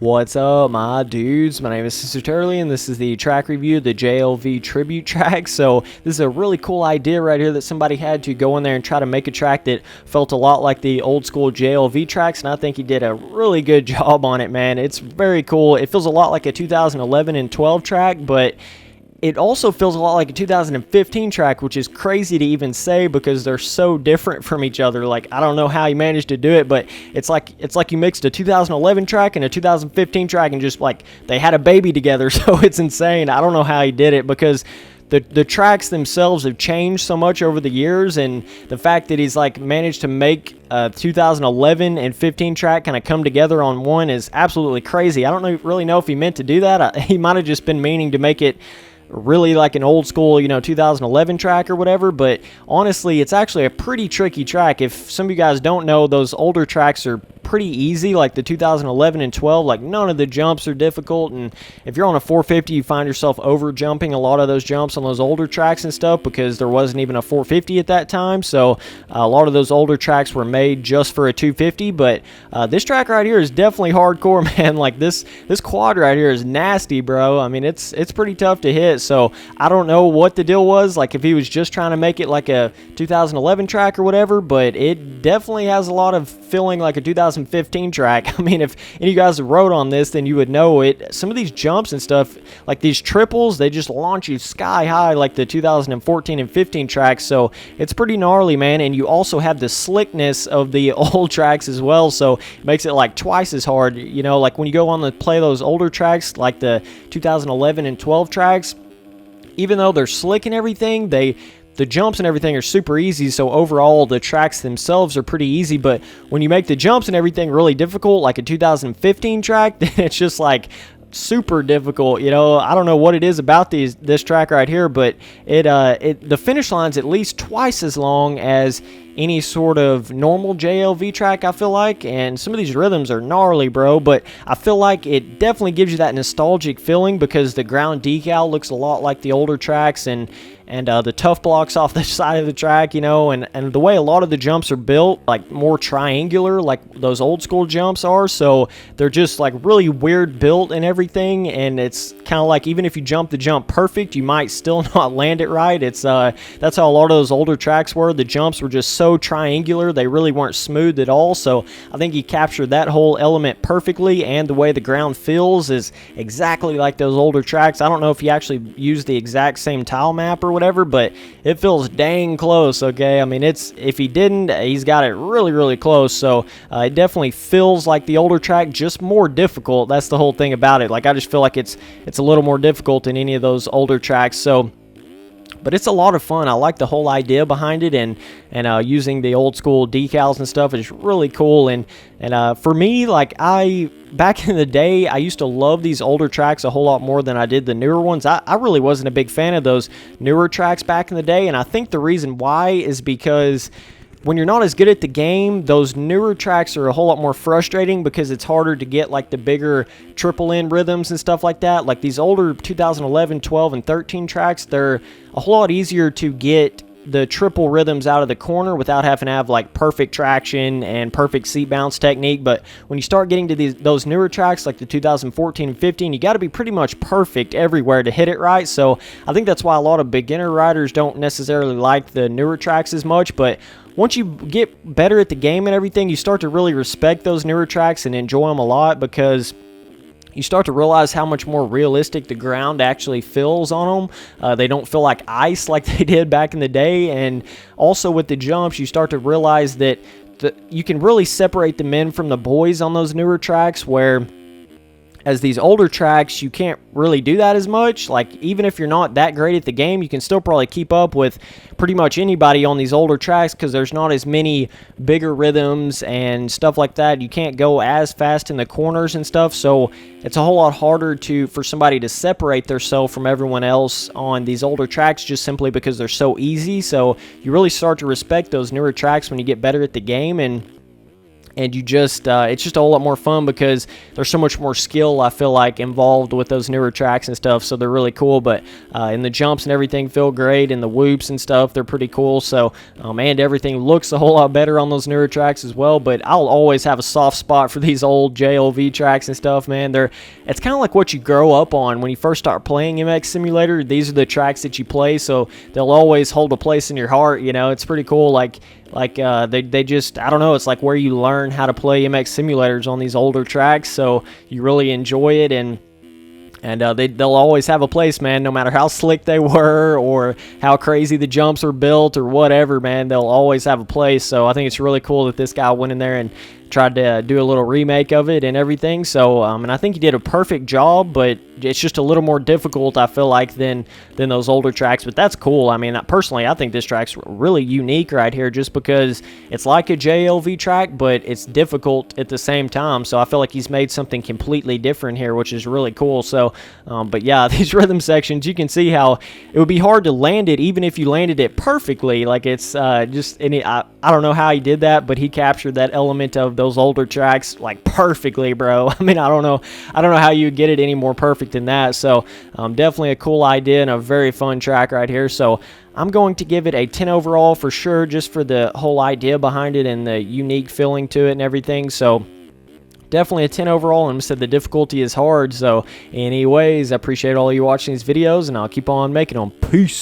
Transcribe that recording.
What's up, my dudes? My name is Sister Turley, and this is the track review of the JLV Tribute Track. So this is a really cool idea right here that somebody had to go in there and try to make a track that felt a lot like the old school JLV tracks, and I think he did a really good job on it, man. It's very cool. It feels a lot like a 2011 and 12 track, but it also feels a lot like a 2015 track, which is crazy to even say because they're so different from each other. Like, I don't know how he managed to do it, but it's like you mixed a 2011 track and a 2015 track and just like they had a baby together. So it's insane. I don't know how he did it because the tracks themselves have changed so much over the years, and the fact that he's like managed to make a 2011 and 15 track kind of come together on one is absolutely crazy. I don't really know if he meant to do that. He might have just been meaning to make it really like an old school, 2011 track or whatever, but honestly, it's actually a pretty tricky track. If some of you guys don't know, those older tracks are pretty easy, like the 2011 and 12, like none of the jumps are difficult, and if you're on a 450, you find yourself over jumping a lot of those jumps on those older tracks and stuff because there wasn't even a 450 at that time, so a lot of those older tracks were made just for a 250, but this track right here is definitely hardcore, man. Like this quad right here is nasty, bro. I mean, it's pretty tough to hit, so I don't know what the deal was, like if he was just trying to make it like a 2011 track or whatever, but it definitely has a lot of feeling like a 2015 track. I mean, if any of you guys rode on this, then you would know it. Some of these jumps and stuff, like these triples, they just launch you sky high like the 2014 and 15 tracks, so it's pretty gnarly, man. And you also have the slickness of the old tracks as well, so it makes it like twice as hard. Like when you go on to play those older tracks like the 2011 and 12 tracks, even though they're slick and everything, the jumps and everything are super easy, so overall the tracks themselves are pretty easy, but when you make the jumps and everything really difficult, like a 2015 track, then it's just like super difficult. I don't know what it is about this track right here, but the finish line's at least twice as long as any sort of normal JLV track, I feel like, and some of these rhythms are gnarly, bro, but I feel like it definitely gives you that nostalgic feeling because the ground decal looks a lot like the older tracks, and the tough blocks off the side of the track, and the way a lot of the jumps are built, like more triangular, like those old school jumps are, so they're just like really weird built and everything, and it's kind of like even if you jump the jump perfect, you might still not land it right. It's that's how a lot of those older tracks were. The jumps were just so triangular, they really weren't smooth at all, so I think he captured that whole element perfectly, and the way the ground feels is exactly like those older tracks. I don't know if he actually used the exact same tile map or whatever, but it feels dang close, okay? I mean, if he didn't, he's got it really, really close, so it definitely feels like the older track, just more difficult. That's the whole thing about it. Like, I just feel like it's a little more difficult than any of those older tracks, so but it's a lot of fun. I like the whole idea behind it, and using the old school decals and stuff is really cool. And for me, like back in the day, I used to love these older tracks a whole lot more than I did the newer ones. I really wasn't a big fan of those newer tracks back in the day, and I think the reason why is because when you're not as good at the game, those newer tracks are a whole lot more frustrating because it's harder to get like the bigger triple N rhythms and stuff like that. Like these older 2011, 12, and 13 tracks, they're a whole lot easier to get the triple rhythms out of the corner without having to have like perfect traction and perfect seat bounce technique. But when you start getting to those newer tracks like the 2014 and 15, you got to be pretty much perfect everywhere to hit it right. So I think that's why a lot of beginner riders don't necessarily like the newer tracks as much, but once you get better at the game and everything, you start to really respect those newer tracks and enjoy them a lot because you start to realize how much more realistic the ground actually feels on them. They don't feel like ice like they did back in the day. And also with the jumps, you start to realize that you can really separate the men from the boys on those newer tracks, where as these older tracks, you can't really do that as much. Like, even if you're not that great at the game, you can still probably keep up with pretty much anybody on these older tracks because there's not as many bigger rhythms and stuff like that. You can't go as fast in the corners and stuff, so it's a whole lot harder for somebody to separate themselves from everyone else on these older tracks just simply because they're so easy. So you really start to respect those newer tracks when you get better at the game, and and you just it's just a whole lot more fun because there's so much more skill, I feel like, involved with those newer tracks and stuff. So they're really cool. But and the jumps and everything feel great, and the whoops and stuff, they're pretty cool. So and everything looks a whole lot better on those newer tracks as well. But I'll always have a soft spot for these old JLV tracks and stuff, man. It's kind of like what you grow up on when you first start playing MX Simulator. These are the tracks that you play, so they'll always hold a place in your heart. You know, it's pretty cool. Like they just, I don't know, it's like where you learn how to play MX simulators on these older tracks, so you really enjoy it, and they'll always have a place, man, no matter how slick they were or how crazy the jumps are built or whatever, man, they'll always have a place. So I think it's really cool that this guy went in there and tried to do a little remake of it and everything. So and I think he did a perfect job, but it's just a little more difficult, I feel like, than those older tracks. But that's cool. I mean, personally, I think this track's really unique right here, just because it's like a JLV track, but it's difficult at the same time. So I feel like he's made something completely different here, which is really cool. So but yeah, these rhythm sections, you can see how it would be hard to land it even if you landed it perfectly. Like, it's just I don't know how he did that, but he captured that element of those older tracks like perfectly, bro. I mean, I don't know how you get it any more perfect than that. So definitely a cool idea and a very fun track right here. So I'm going to give it a 10 overall for sure, just for the whole idea behind it and the unique feeling to it and everything. So definitely a 10 overall, and I said the difficulty is hard. So anyways, I appreciate all you watching these videos, and I'll keep on making them. Peace.